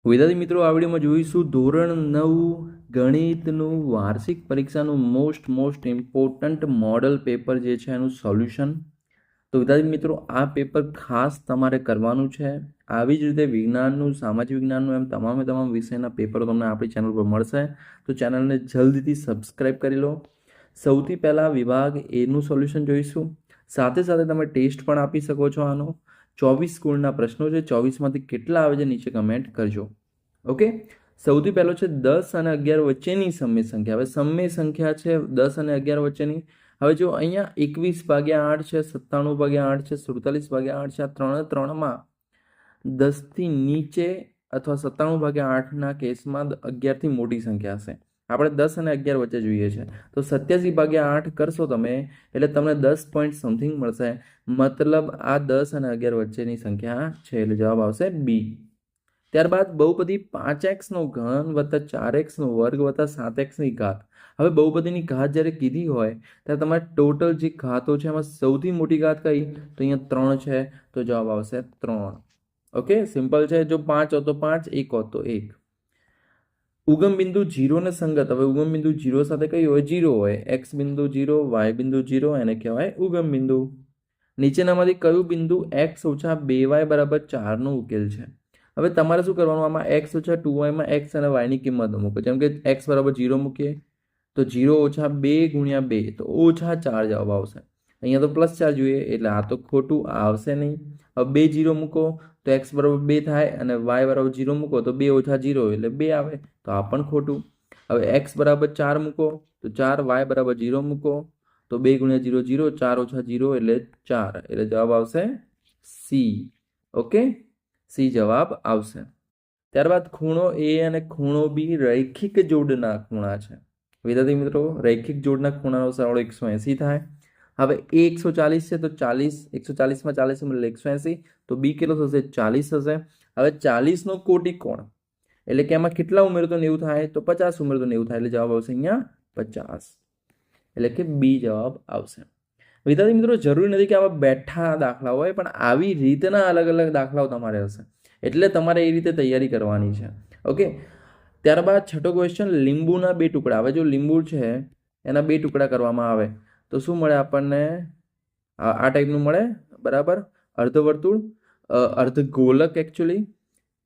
વિદ્યાર્થી મિત્રો, આ વિડીયોમાં જોઈશું ધોરણ 9 ગણિતનું વાર્ષિક પરીક્ષાનું મોસ્ટ ઇમ્પોર્ટન્ટ મોડલ પેપર જે છે એનું સોલ્યુશન. તો વિદ્યાર્થી મિત્રો, આ પેપર ખાસ તમારે કરવાનું છે. આવી જ રીતે વિજ્ઞાનનું, સામાજિક વિજ્ઞાનનું એમ તમામ વિષયના પેપરો તમને આપણી ચેનલ પર મળશે. તો ચેનલને જલ્દીથી સબસ્ક્રાઈબ કરી લો. સૌથી પહેલાં વિભાગ એનું સોલ્યુશન જોઈશું. સાથે સાથે તમે ટેસ્ટ પણ આપી શકો છો. આનો 24 ગુણના પ્રશ્નો છે. 24માંથી કેટલા આવે છે નીચે કમેન્ટ કરજો. ઓકે, સૌથી પહેલો છે 10 અને 11 વચ્ચેની સમય સંખ્યા. હવે સમય સંખ્યા છે 10 અને 11 વચ્ચેની. હવે જો અહીંયા 21/8 છે, 97/8 છે, 47/8 છે. આ ત્રણે ત્રણમાં 10થી નીચે અથવા 97/8ના કેસમાં 11થી મોટી સંખ્યા હશે. આપણે 10 અને 11 વચ્ચે જોઈએ છે, તો 87/8 કરશો તમે એટલે તમને 10 પોઈન્ટ સમથિંગ મળશે. મતલબ આ 10 અને 11 વચ્ચેની સંખ્યા છે, એટલે જવાબ આવશે બી. ત્યારબાદ બહુપદી 5x નો ઘન વત્તા 4x નો વર્ગ વત્તા 7x ની ઘાત. હવે બહુપદીની ઘાત જ્યારે કીધી હોય ત્યારે તમારે ટોટલ જે ઘાતો છે એમાં સૌથી મોટી ઘાત કઈ? તો અહીંયા 3 છે, તો જવાબ આવશે 3. ઓકે, સિમ્પલ છે. જો 5 હોત તો 5, 1 હોત તો 1. ઉગમ બિંદુ 0 ને સંગત. હવે ઉગમ બિંદુ 0 સાથે કઈ હોય? 0 હોય. x બિંદુ 0, y બિંદુ 0, એને કહેવાય ઉગમ બિંદુ. નીચેનામાંથી કયું બિંદુ x ઓછા 2y બરાબર 4 નો ઉકેલ છે? હવે તમારે શું કરવાનું? આમાં x ઓછા 2y માં x અને y ની કિંમત મૂકો. જેમ કે x બરાબર 0 મૂકીએ તો 0 ઓછા 2 ગુણ્યા 2 તો ઓછા 4 જવાબ આવશે. અહીંયા તો +4 જોઈએ એટલે આ તો ખોટું, આ આવશે નહીં. હવે 2 0 મૂકો તો x બરાબર 2 થાય અને y બરાબર 0 મૂકો તો 2 ઓછા 0 એટલે 2 આવે, તો આ પણ ખોટું. હવે x બરાબર 4 મૂકો તો 4, y બરાબર 0 મૂકો તો 2 ગુણ્યા 0 0, 4 ઓછા 0 એટલે 4, એટલે જવાબ આવશે સી. ઓકે, સી જવાબ આવશે. ત્યારબાદ ખૂણો એ અને ખૂણો બી રૈખિક જોડના ખૂણા છે. વિદ્યાર્થી મિત્રો, રૈખિક જોડના ખૂણાનો સરવાળો 180 થાય. હવે એ 140 છે તો 40, 140માં 40 એટલે 180, તો બી કેટલો થશે? 40 થશે. હવે 40 નો કોટી કોણ, એટલે કે એમાં કેટલા ઉમેરો તો 90 થાય? તો 50 ઉમેરો તો 90 થાય, એટલે જવાબ આવશે અહીંયા 50, એટલે કે બી જવાબ આવશે. વિદ્યાર્થી મિત્રો, જરૂરી નથી કે આવા બેઠા દાખલા હોય, પણ આવી રીતના અલગ અલગ દાખલાઓ તમારે હશે, એટલે તમારે એ રીતે તૈયારી કરવાની છે. ઓકે, ત્યારબાદ છઠ્ઠો ક્વેશ્ચન, લીંબુના 2 ટુકડા. હવે જો લીંબુ છે એના 2 ટુકડા કરવામાં આવે તો શું મળે આપણને? આ ટાઈપનું મળે, બરાબર. અર્ધવર્તુળ, અર્ધગોલક એકચ્યુઅલી.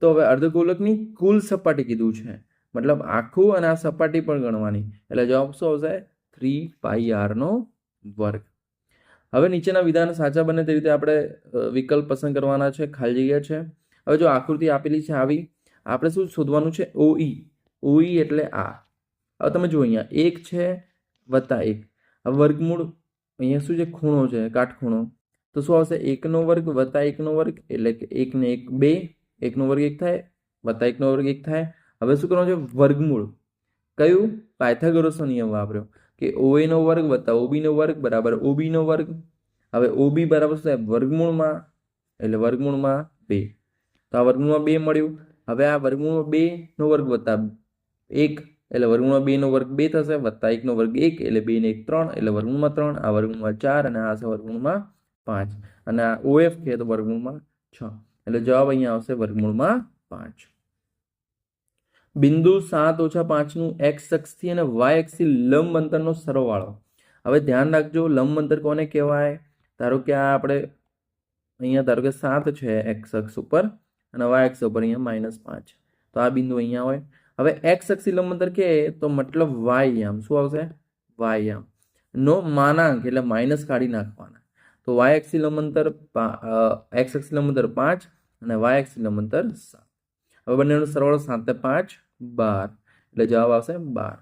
તો હવે અર્ધગોલકની કુલ સપાટી કીધું છે, મતલબ આખું, અને આ સપાટી પણ ગણવાની, એટલે જવાબ શું આવશે? 3πr². હવે નીચેના વિધાન સાચા બને તે રીતે આપણે વિકલ્પ પસંદ કરવાના છે, ખાલી જગ્યા છે. હવે જો આકૃતિ આપેલી છે આવી, આપણે શું શોધવાનું છે? OE. OE એટલે આ. હવે તમે જુઓ, અહીંયા 1 છે વત્તા 1. હવે વર્ગમૂળ, અહીંયા શું છે? ખૂણો છે, કાટખૂણો. તો શું આવશે? 1 નો વર્ગ વત્તા 1 નો વર્ગ, એટલે કે 1 ને 1 2, 1 નો વર્ગ 1 થાય વત્તા 1 નો વર્ગ 1 થાય. હવે શું કરવાનું છે? વર્ગમૂળ. કયું? પાયથાગોરસનો નિયમ વાપર્યો કે OA નો વર્ગ વત્તા OB નો વર્ગ બરાબર OB નો વર્ગ. હવે OB બરાબર શું? વર્ગમૂળમાં, એટલે વર્ગમૂળમાં 2, તો આ વર્ગમૂળમાં 2 મળ્યું. હવે આ વર્ગમૂળમાં 2 નો વર્ગ વત્તા 1, એટલે વર્ગમૂળમાં 2 નો વર્ગ 2 થશે, વત્તા 1 નો વર્ગ 1, એટલે 2 ને 1 3, એટલે વર્ગમૂળમાં 3. આ વર્ગમૂળમાં 4 અને આ છે વર્ગમૂળમાં 5, અને આ OF છે તો વર્ગમૂળમાં 6, એટલે જવાબ અહીંયા આવશે વર્ગમૂળમાં 5. બિંદુ 7 ઓછા 5 નું x અક્ષથી અને y અક્ષથી લંબ અંતરનો સરવાળો. હવે ધ્યાન રાખજો, લંબ અંતર કોને કહેવાય? ધારો કે આ આપણે અહીંયા ધારો કે 7 છે x અક્ષ ઉપર અને y અક્ષ ઉપર અહીંયા -5, તો આ બિંદુ અહીંયા હોય. હવે x અક્ષથી લંબ અંતર કે તો મતલબ y આમ શું આવશે? y આમ નો માનાંક, એટલે માઇનસ કાઢી નાખવાના. તો y અક્ષથી લંબ અંતર x અક્ષથી લંબ અંતર 5 અને y અક્ષથી લંબ અંતર 7. હવે બંનેનો સરવાળો 7 ને 5 12, એટલે જવાબ આવશે 12.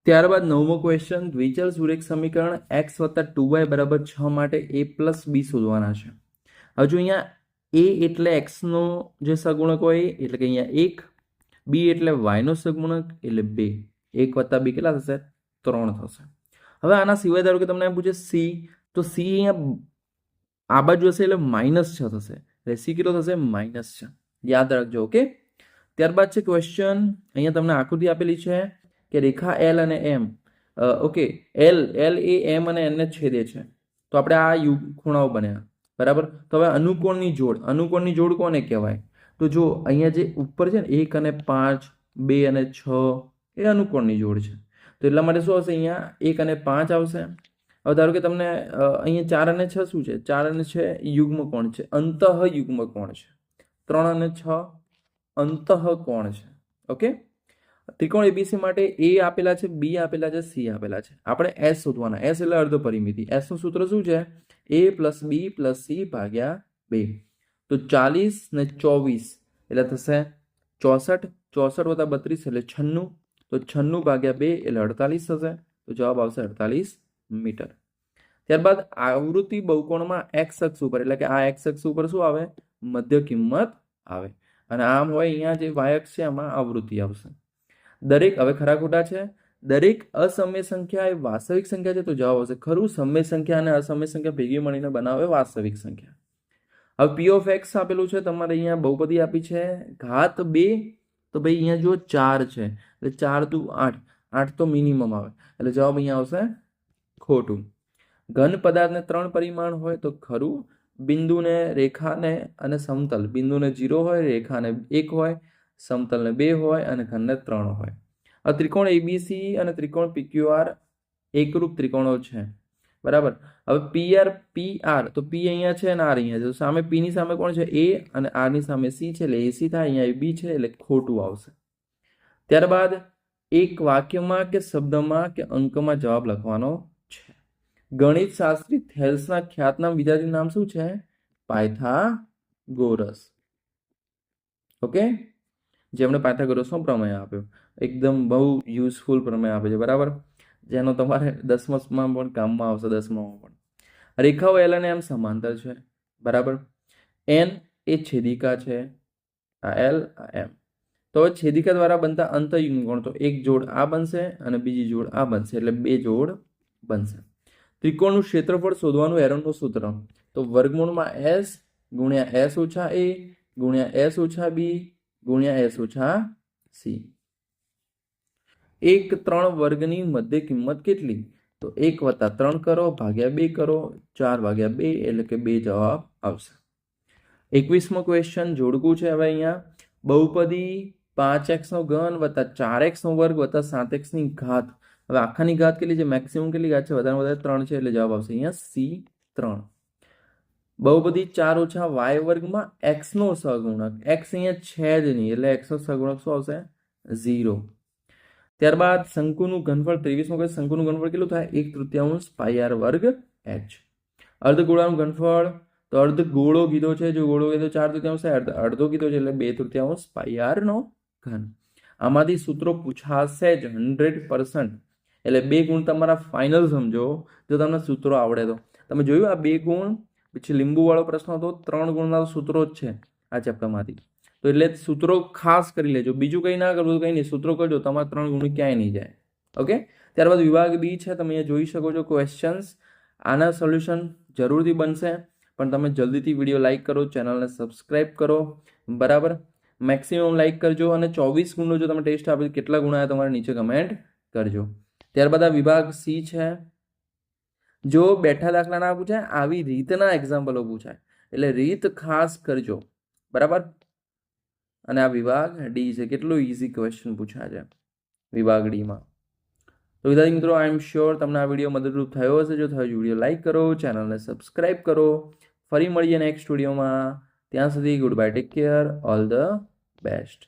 ત્યારબાદ 9મો ક્વેશ્ચન, દ્વિચલ સુરેખ સમીકરણ x વત્તા 2y બરાબર 6 માટે a પ્લસ b શોધવાના છે. હજુ અહીંયા a એટલે x નો જે સગુણક હોય એટલે કે અહીંયા 1, b એટલે y નો સગુણક એટલે 2, 1 વત્તા 2 કેટલા થશે? 3 થશે. હવે આના સિવાય ધારો કે તમને એમ પૂછે c, તો c અહીંયા આ બાજુ હશે એટલે -6 થશે, એટલે c કેટલો થશે? -6. યાદ રાખજો. ઓકે, ત્યારબાદ છે ક્વેશ્ચન, અહીંયા તમને આકૃતિ આપેલી છે કે રેખા L અને M. ઓકે, L એ M અને N ને છેદે છે, તો આપણે આ ખૂણાઓ બન્યા, બરાબર. તો હવે અનુકોણની જોડ, અનુકોણની જોડ કોને કહેવાય? તો જો અહીંયા જે ઉપર છે ને 1 અને 5, 2 અને 6 એ અનુકોણની જોડ છે. તો એટલા માટે શું આવશે? અહીંયા 1 અને 5 આવશે. હવે ધારો કે તમને અહીંયા 4 અને 6 શું છે? 4 અને 6 યુગ્મ કોણ છે, અંતઃ યુગ્મ કોણ છે. 3 અને 6 અંતઃ કોણ છે. ઓકે, ત્રિકોણ એબીસી માટે એ આપેલા છે, બી આપેલા છે, સી આપેલા છે. આપણે એસ શોધવાના. એસ એટલે અર્ધ પરિમિતિ. એસ નું સૂત્ર શું છે? એ પ્લસ બી પ્લસ સી ભાગ્યા 2. તો 40 ને 24 એટલે થશે 64. 64 વત્તા 32 એટલે 96. તો 96 ભાગ્યા 2 એટલે 48 થશે. તો જવાબ આવશે 48 મીટર. ત્યારબાદ આવૃત્તિ બહુકોણમાં એક્સ અક્ષ ઉપર, એટલે કે આ એક્સ અક્ષ ઉપર શું આવે? મધ્ય કિંમત આવે. અને આમ હોય અહીંયા જે વાય અક્ષ છે એમાં આવૃત્તિ આવશે. દરેક, હવે ખરા ખોટા છે, દરેક અસમય સંખ્યા એ વાસ્તવિક સંખ્યા છે. તો જવાબ આવશે ખરું. સમય સંખ્યા અને અસમય સંખ્યા ભેગી મળીને બનાવે વાસ્તવિક સંખ્યા. હવે પી ઓફ એક્સ આપેલું છે તમારે, અહીંયા બહુપદી આપી છે ઘાત 2. તો ભાઈ અહીંયા જો 4 છે એટલે 4 દુ 8, 8 તો મિનિમમ આવે એટલે જવાબ અહીંયા આવશે ખોટું. ઘન પદાર્થને 3 પરિમાણ હોય તો ખરું. બિંદુને, રેખાને અને સમતલ, બિંદુને 0 હોય, રેખાને 1 હોય, સમતલને 2 હોય અને ઘનને 3 હોય. આ ત્રિકોણ એબીસી અને ત્રિકોણ પીક્યુઆર એકરૂપ ત્રિકોણો છે, બરાબર. હવે પીઆર પીઆર, તો પી અહીંયા છે અને આર અહીંયા છે. તો સામે પી ની સામે કોણ છે? એ, અને આર ની સામે સી છે એટલે એસી થાય. અહીંયા બી છે એટલે ખોટું આવશે. ત્યારબાદ એક વાક્યમાં કે શબ્દમાં કે અંકમાં જવાબ લખવાનો છે. ગણિત શાસ્ત્રી થેલ્સના ખ્યાતનામ વિદ્યાર્થી નામ શું છે? પાયથાગોરસ. ઓકે, જેમણે પાયથાગોરસનો પ્રમેય આપ્યો. એકદમ બહુ યુઝફુલ પ્રમેય આપે છે, બરાબર, જેનો તમારે 10માં પણ કામમાં આવશે. 10માં પણ રેખાઓ એલ અને એમ સમાંતર છે, બરાબર. એન એ છેદિકા છે, આ એલ આ એમ. તો છેદિકા દ્વારા બનતા અંતઃયુગ્મ કોણ, તો એક જોડ આ બનશે અને બીજી જોડ આ બનશે એટલે 2 જોડ બનશે. ત્રિકોણનું ક્ષેત્રફળ શોધવાનું એરોનનું સૂત્ર, તો વર્ગમૂળમાં એસ ગુણ્યા એસ ઓછા એ ગુણ્યા એસ ઓછા બી ગુણ્યા એસ ઓછા સી. 1 3 વર્ગની મધ્ય કિંમત કેટલી? તો 1 વત્તા 3 કરો ભાગ્યા 2 કરો, 4 ભાગ્યા 2 એટલે કે 2 જવાબ આવશે. 21મો ક્વેશ્ચન જોડકું છે. હવે અહીંયા બહુપદી 5x નો ઘન વત્તા 4x નો વર્ગ વત્તા 7x ની ઘાત. હવે આખાની ઘાત કેટલી છે? મેક્સિમમ કેટલી ઘાત છે? વધારે વધારે 3 છે એટલે જવાબ આવશે અહીંયા સી 3. બહુપદી 4 ઓછા y વર્ગમાં x નો સહગુણક. x અહીંયા છે જ નહીં એટલે x નો સહગુણક શું આવશે? 0. ત્યારબાદ શંકુનું ઘનફળ 23મો ક્વેશ્ચન. શંકુનું ઘનફળ કેટલું થાય? 1/3 પાઈ આર વર્ગ h. અર્ધગોળાનું ઘનફળ, તો અર્ધ ગોળો કીધો છે, જો ગોળો કીધો 4/3 થાય, અડધો કીધો છે એટલે 2/3 પાઈ આર નો ઘન. આમાંથી સૂત્રો પૂછાશે જ 100%. એટલે 2 ગુણ તમારા ફાઇનલ સમજો જો તમને સૂત્રો આવડે તો. તમે જોયું આ 2 ગુણ, પછી લીંબુ વાળો પ્રશ્ન હતો, 3 ગુણના સૂત્રો જ છે આ ચેપ્ટરમાંથી. તો એટલે સૂત્રો ખાસ કરી લેજો. બીજું કંઈ ના કરવું, કંઈ નહીં, સૂત્રો કરજો, તમારા 3 ગુણ ક્યાંય નહીં જાય. ઓકે, ત્યારબાદ વિભાગ બી છે. તમે અહીંયા જોઈ શકો છો ક્વેશ્ચન્સ. આના સોલ્યુશન જરૂરથી બનશે, પણ તમે જલ્દીથી વિડીયો લાઇક કરો, ચેનલને સબસ્ક્રાઇબ કરો, બરાબર. મેક્સિમમ લાઇક કરજો અને 24 ગુણનો જો તમે ટેસ્ટ આપો કેટલા ગુણ આવ્યા તમારે નીચે કમેન્ટ કરજો. ત્યારબાદ આ વિભાગ સી છે. જો બેઠા દાખલા ના પૂછાય, આવી રીતના એક્ઝામ્પલો પૂછાય એટલે રીત ખાસ કરજો, બરાબર. અને આ વિભાગ ડી છે. કેટલું ઇઝી ક્વેશ્ચન પૂછાય છે વિભાગ ડીમાં. તો વિદ્યાર્થી મિત્રો, આઈ એમ શ્યોર તમને આ વિડીયો મદદરૂપ થયો હશે. જો થયો વિડીયો લાઇક કરો, ચેનલને સબસ્ક્રાઇબ કરો. ફરી મળીએ નેક્સ્ટ વિડીયોમાં. ત્યાં સુધી good bye, take care, all the best.